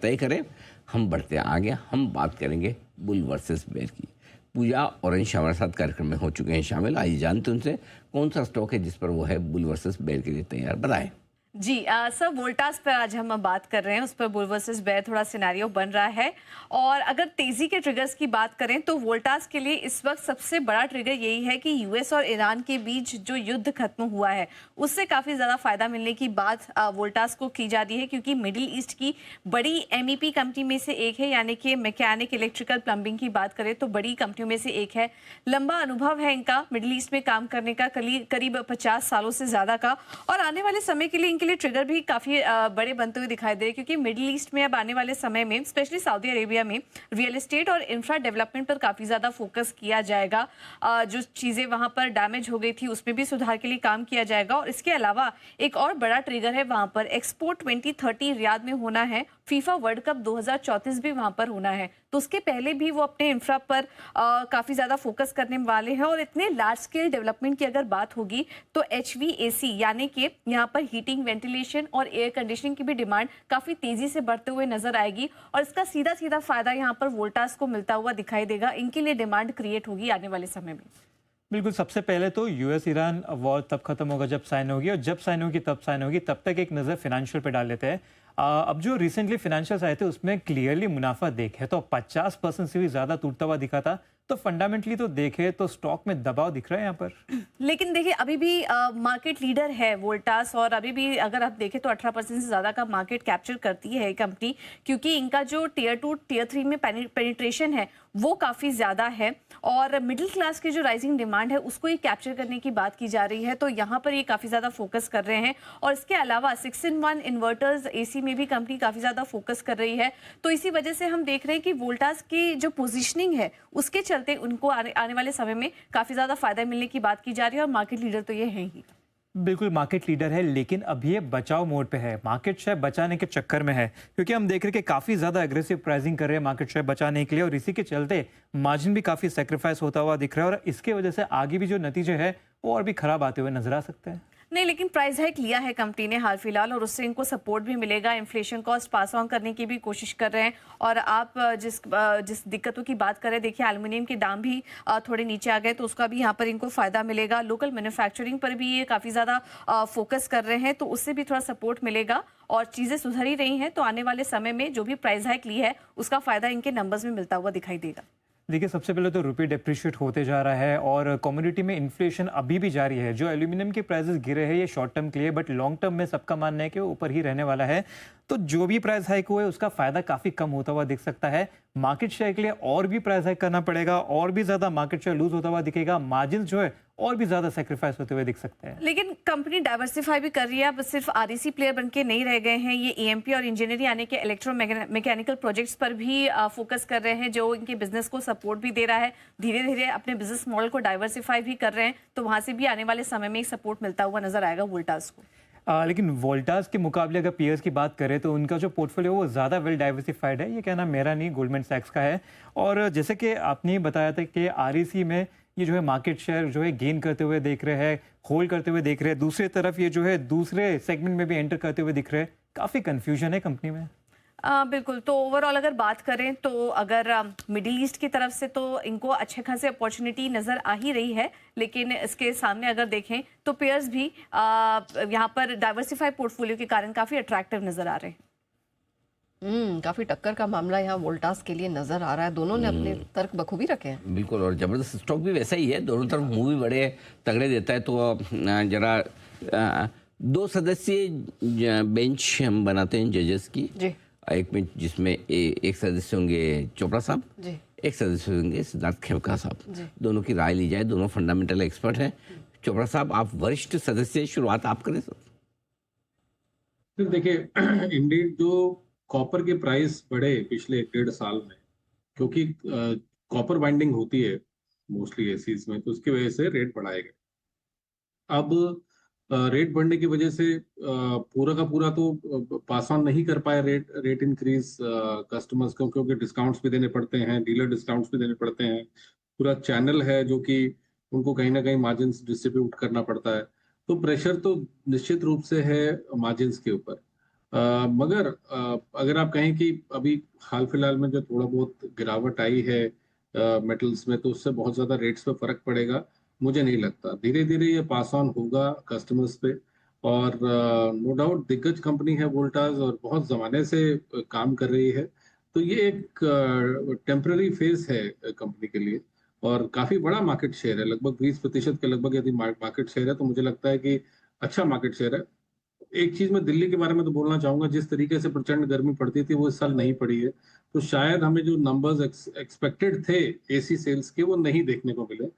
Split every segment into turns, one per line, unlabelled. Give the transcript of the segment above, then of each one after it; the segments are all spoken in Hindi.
तय करें। हम बढ़ते हैं आगे, हम बात करेंगे बुल वर्सेस बेयर की। पूजा और अंश हमारे साथ कार्यक्रम में हो चुके हैं शामिल। आइए जानते हैं उनसे कौन सा स्टॉक है जिस पर वो है बुल वर्सेस बेयर के लिए तैयार। बताएं।
जी सर, वोल्टास पर आज हम बात कर रहे हैं। उस पर बुल वर्सेस बेयर थोड़ा सिनेरियो बन रहा है। और अगर तेजी के ट्रिगर्स की बात करें तो वोल्टास के लिए इस वक्त सबसे बड़ा ट्रिगर यही है कि यूएस और ईरान के बीच जो युद्ध खत्म हुआ है उससे काफी ज्यादा फायदा मिलने की बात वोल्टास को की जा रही है, क्योंकि मिडिल ईस्ट की बड़ी एमईपी कंपनी में से एक है, यानी कि मैकेनिक इलेक्ट्रिकल प्लम्बिंग की बात करें तो बड़ी कंपनियों में से एक है। लंबा अनुभव है इनका मिडिल ईस्ट में काम करने का, करीब 50 सालों से ज्यादा का। और आने वाले समय के लिए इनके लिए ट्रिगर भी काफी बड़े बनते हुए दिखाई दे रहे हैं, क्योंकि मिडिल ईस्ट में अब आने वाले समय में स्पेशली सऊदी अरेबिया में रियल एस्टेट और इंफ्रा डेवलपमेंट पर काफी ज्यादा फोकस किया जाएगा। जो चीजें वहां पर डैमेज हो गई थी उसमें भी सुधार के लिए काम किया जाएगा। और इसके अलावा एक और बड़ा ट्रिगर है, वहां पर एक्सपो 2030 रियाद में होना है। फीफा वर्ल्ड कप 2034 भी वहां पर होना है, तो उसके पहले भी वो अपने इंफ्रा पर काफी ज्यादा फोकस करने वाले हैं। और इतने लार्ज स्केल डेवलपमेंट की अगर बात होगी तो HVAC यानी कि यहाँ पर हीटिंग, वेंटिलेशन और एयर कंडीशनिंग की भी डिमांड काफी तेजी से बढ़ते हुए नजर आएगी। और इसका सीधा सीधा फायदा यहाँ पर वोल्टास को मिलता हुआ दिखाई देगा। इनके लिए डिमांड क्रिएट होगी आने वाले समय में।
बिल्कुल, सबसे पहले तो यूएस ईरान वॉर तब खत्म होगा जब साइन होगी, और जब साइन होगी तब साइन होगी। तब तक एक नज़र फिनेंशियल पे डाल लेते हैं। अब जो रिसेंटली फिनेंशियल्स आए थे उसमें क्लियरली मुनाफा देखे तो 50% से भी ज़्यादा टूटता हुआ दिखा था। तो फंडामेंटली तो देखे तो स्टॉक में दबाव दिख रहा है यहाँ पर।
लेकिन देखिए, अभी भी मार्केट लीडर है वोल्टास, और अभी भी अगर आप देखें तो 18% से ज्यादा का मार्केट कैप्चर करती है कंपनी, क्योंकि इनका जो टियर 2 टियर 3 में पेनिट्रेशन है वो काफी ज्यादा है। और मिडिल क्लास की जो राइजिंग डिमांड है उसको ही कैप्चर करने की बात की जा रही है, तो यहाँ पर ये काफी ज्यादा फोकस कर रहे हैं। और इसके अलावा 6-in-1 इन्वर्टर्स AC में भी कंपनी काफी ज्यादा फोकस कर रही है। तो इसी वजह से हम देख रहे हैं कि वोल्टास की जो पोजीशनिंग है उसके चलते उनको आने वाले समय में काफी ज्यादा फायदा मिलने की बात की जा रही है। और मार्केट लीडर तो ये है ही।
बिल्कुल मार्केट लीडर है, लेकिन अब ये बचाव मोड पे है। मार्केट शेयर बचाने के चक्कर में है, क्योंकि हम देख रहे हैं कि काफी ज्यादा एग्रेसिव प्राइसिंग कर रहे हैं मार्केट शेयर बचाने के लिए, और इसी के चलते मार्जिन भी काफी सेक्रीफाइस होता हुआ दिख रहा है। और इसके वजह से आगे भी जो नतीजे है वो और भी खराब आते हुए नजर आ सकते हैं।
नहीं, लेकिन प्राइस हाइक लिया है कंपनी ने हाल फिलहाल, और उससे इनको सपोर्ट भी मिलेगा। इन्फ्लेशन कॉस्ट पास ऑन करने की भी कोशिश कर रहे हैं। और आप जिस दिक्कतों की बात करें, देखिए एल्युमिनियम के दाम भी थोड़े नीचे आ गए, तो उसका भी यहाँ पर इनको फायदा मिलेगा। लोकल मैन्युफैक्चरिंग पर भी ये काफी ज्यादा फोकस कर रहे हैं, तो उससे भी थोड़ा सपोर्ट मिलेगा। और चीजें सुधर ही रही हैं, तो आने वाले समय में जो भी प्राइस हाइक ली है उसका फायदा इनके नंबर्स में मिलता हुआ दिखाई देगा।
देखिए, सबसे पहले तो रुपये डिप्रिशिएट होते जा रहा है, और कम्युनिटी में इन्फ्लेशन अभी भी जारी है। जो एल्यूमिनियम के प्राइसेस गिरे हैं ये शॉर्ट टर्म के लिए, बट लॉन्ग टर्म में सबका मानना है कि वो ऊपर ही रहने वाला है। तो जो भी प्राइस हाइक हुआ है उसका फायदा काफी कम होता हुआ दिख सकता है। मार्केट शेयर के लिए और भी प्राइस हाइक करना पड़ेगा, और भी ज्यादा मार्केट शेयर लूज होता हुआ दिखेगा। मार्जिन जो है और भी ज्यादा सेक्रीफाइस होते हुए दिख सकते हैं।
लेकिन कंपनी डाइवर्सिफाई भी कर रही है, अब सिर्फ REC प्लेयर बनके नहीं रह गए हैं। ये EMP और इंजीनियरिंग यानी कि इलेक्ट्रो मैकेनिकल प्रोजेक्ट्स पर भी फोकस कर रहे हैं, जो इनके बिजनेस को सपोर्ट भी दे रहा है। धीरे धीरे अपने बिजनेस मॉडल को डाइवर्सिफाई भी कर रहे हैं, तो वहां से भी आने वाले समय में एक सपोर्ट मिलता हुआ नजर आएगा वोल्टास को।
लेकिन वोल्टास के मुकाबले अगर पीयर्स की बात करें तो उनका जो पोर्टफोलियो वो ज़्यादा वेल डाइवर्सिफाइड है। ये कहना मेरा नहीं, गोल्डमैन सैक्स का है। और जैसे कि आपने बताया था कि REC में ये जो है मार्केट शेयर जो है गेन करते हुए देख रहे हैं, होल्ड करते हुए देख रहे हैं। दूसरी तरफ ये जो है दूसरे सेगमेंट में भी एंटर करते हुए दिख रहे हैं। काफ़ी कन्फ्यूजन है कंपनी में।
बिल्कुल, तो ओवरऑल अगर बात करें तो अगर मिडिल ईस्ट की तरफ से तो इनको अच्छे खासे अपॉर्चुनिटी नजर आ ही रही है, लेकिन इसके सामने अगर देखें तो पेयर्स भी यहाँ पर डाइवर्सिफाई पोर्टफोलियो के कारण काफी अट्रैक्टिव नजर आ रहे हैं।
काफी टक्कर का मामला यहाँ वोल्टास के लिए नजर आ रहा है। दोनों ने अपने तर्क बखूबी रखे हैं।
बिल्कुल, और जबरदस्त स्टॉक भी वैसा ही है, दोनों तरफ मुंह भी बड़े तगड़े देता है। तो जरा 2 सदस्यीय बेंच हम बनाते हैं जजेस की।
जी
एक में जिसमें एक सदस्य होंगे चोपड़ा साहब,
जी
एक सदस्य होंगे सिद्धार्थ खेवका साहब।
जी।
दोनों की राय ली जाए। दोनों फंडामेंटल एक्सपर्ट हैं। चोपड़ा साहब, आप वरिष्ठ सदस्य, शुरुआत आप करें सर।
फिर देखिए इंडीड जो कॉपर के प्राइस बढ़े पिछले 1.5 साल में, क्योंकि कॉपर बाइंडिंग होती है मोस्टली एसीज में, तो उसकी वजह से रेट बढ़ाए गए। अब रेट बढ़ने की वजह से पूरा का पूरा तो पास ऑन नहीं कर पाए रेट इंक्रीज कस्टमर्स को, क्योंकि डिस्काउंट्स भी देने पड़ते हैं, डीलर डिस्काउंट्स भी देने पड़ते हैं। पूरा चैनल है जो कि उनको कहीं ना कहीं मार्जिन्स डिस्ट्रीब्यूट करना पड़ता है। तो प्रेशर तो निश्चित रूप से है मार्जिन्स के ऊपर। मगर अगर आप कहें कि अभी हाल फिलहाल में जो थोड़ा बहुत गिरावट आई है मेटल्स में, तो उससे बहुत ज़्यादा रेट्स पे फर्क पड़ेगा, मुझे नहीं लगता। धीरे धीरे ये पास ऑन होगा कस्टमर्स पे। और नो डाउट दिग्गज कंपनी है वोल्टास, और बहुत ज़माने से काम कर रही है। तो ये एक टेम्पररी फेज है कंपनी के लिए, और काफ़ी बड़ा मार्केट शेयर है, लगभग 20% के लगभग यदि मार्केट शेयर है, तो मुझे लगता है कि अच्छा मार्केट शेयर है। एक चीज मैं दिल्ली के बारे में तो बोलना चाहूंगा, जिस तरीके से प्रचंड गर्मी पड़ती थी वो इस साल नहीं पड़ी है। तो शायद हमें जो नंबर्स एक्सपेक्टेड थे एसी सेल्स के, वो नहीं देखने को मिले।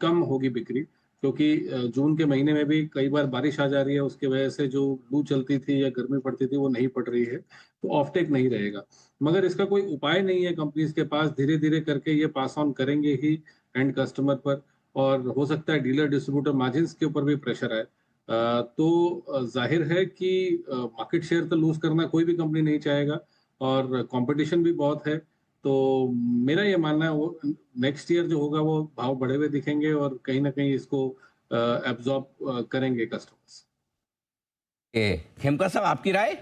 कम होगी बिक्री, क्योंकि जून के महीने में भी कई बार बारिश आ जा रही है, उसकी वजह से जो लू चलती थी या गर्मी पड़ती थी वो नहीं पड़ रही है, तो ऑफटेक नहीं रहेगा। मगर इसका कोई उपाय नहीं है कंपनीज के पास, धीरे धीरे करके ये पास ऑन करेंगे ही एंड कस्टमर पर। और हो सकता है डीलर डिस्ट्रीब्यूटर मार्जिन के ऊपर भी प्रेशर आए। तो जाहिर है कि मार्केट शेयर तो लूज करना कोई भी कंपनी नहीं चाहेगा, और कंपटीशन भी बहुत है। तो मेरा ये मानना है वो नेक्स्ट ईयर जो होगा वो भाव बढ़े हुए दिखेंगे, और कहीं ना कहीं इसको एब्जॉर्ब करेंगे कस्टमर्स।
खेमका साहब, आपकी राय?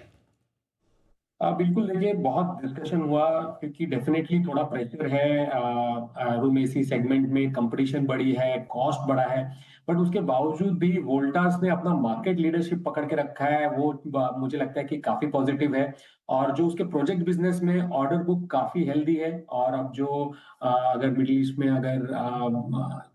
बिल्कुल, देखिए बहुत डिस्कशन हुआ, क्योंकि डेफिनेटली थोड़ा प्रेशर है रूम एसी सेगमेंट में, कंपटीशन बड़ी है, कॉस्ट बड़ा है। बट उसके बावजूद भी वोल्टास ने अपना मार्केट लीडरशिप पकड़ के रखा है, वो मुझे लगता है कि काफी पॉजिटिव है। और जो उसके प्रोजेक्ट बिजनेस में ऑर्डर बुक काफी हेल्दी है। और अब जो अगर मिडिल ईस्ट में अगर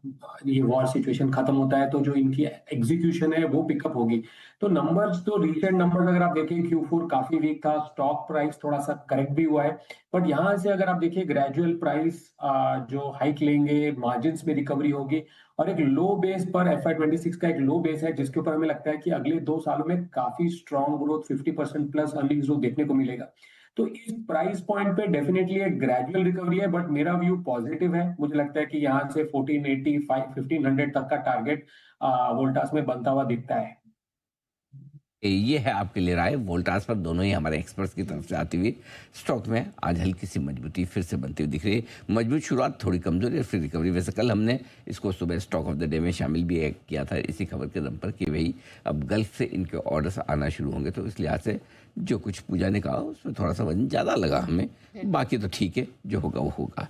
ये वॉर सिचुएशन खत्म होता है, तो जो इनकी एग्जीक्यूशन है वो पिकअप होगी। तो नंबर्स, तो रिसेंट नंबर्स अगर आप देखें, Q4 काफी वीक था, स्टॉक प्राइस थोड़ा सा करेक्ट भी हुआ है। बट यहाँ से अगर आप देखिए ग्रेजुअल प्राइस जो हाइक लेंगे, मार्जिन में रिकवरी होगी, और एक लो बेस पर FY26 का एक लो बेस है, जिसके ऊपर हमें लगता है कि अगले 2 सालों में काफी strong growth, 50% plus earnings growth देखने को मिलेगा। तो इस प्राइस पॉइंट पे डेफिनेटली एक ग्रेजुअल रिकवरी है, बट मेरा व्यू पॉजिटिव है। मुझे लगता है कि यहाँ से 1485 1500 तक का टारगेट वोल्टास में बनता हुआ दिखता है।
ये है आपके लिए राय वोल्टास पर, दोनों ही हमारे एक्सपर्ट्स की तरफ से आती हुई। स्टॉक में आज हल्की सी मजबूती फिर से बनती हुई दिख रही है। मजबूत शुरुआत, थोड़ी कमजोरी और फिर रिकवरी। वैसे कल हमने इसको सुबह स्टॉक ऑफ द डे में शामिल भी किया था, इसी खबर के दम पर कि भाई अब गल्फ से इनके ऑर्डर्स आना शुरू होंगे, तो इस लिहाज से जो कुछ पूजा ने कहा उसमें थोड़ा सा वजन ज़्यादा लगा हमें। बाकी तो ठीक है, जो होगा वो होगा।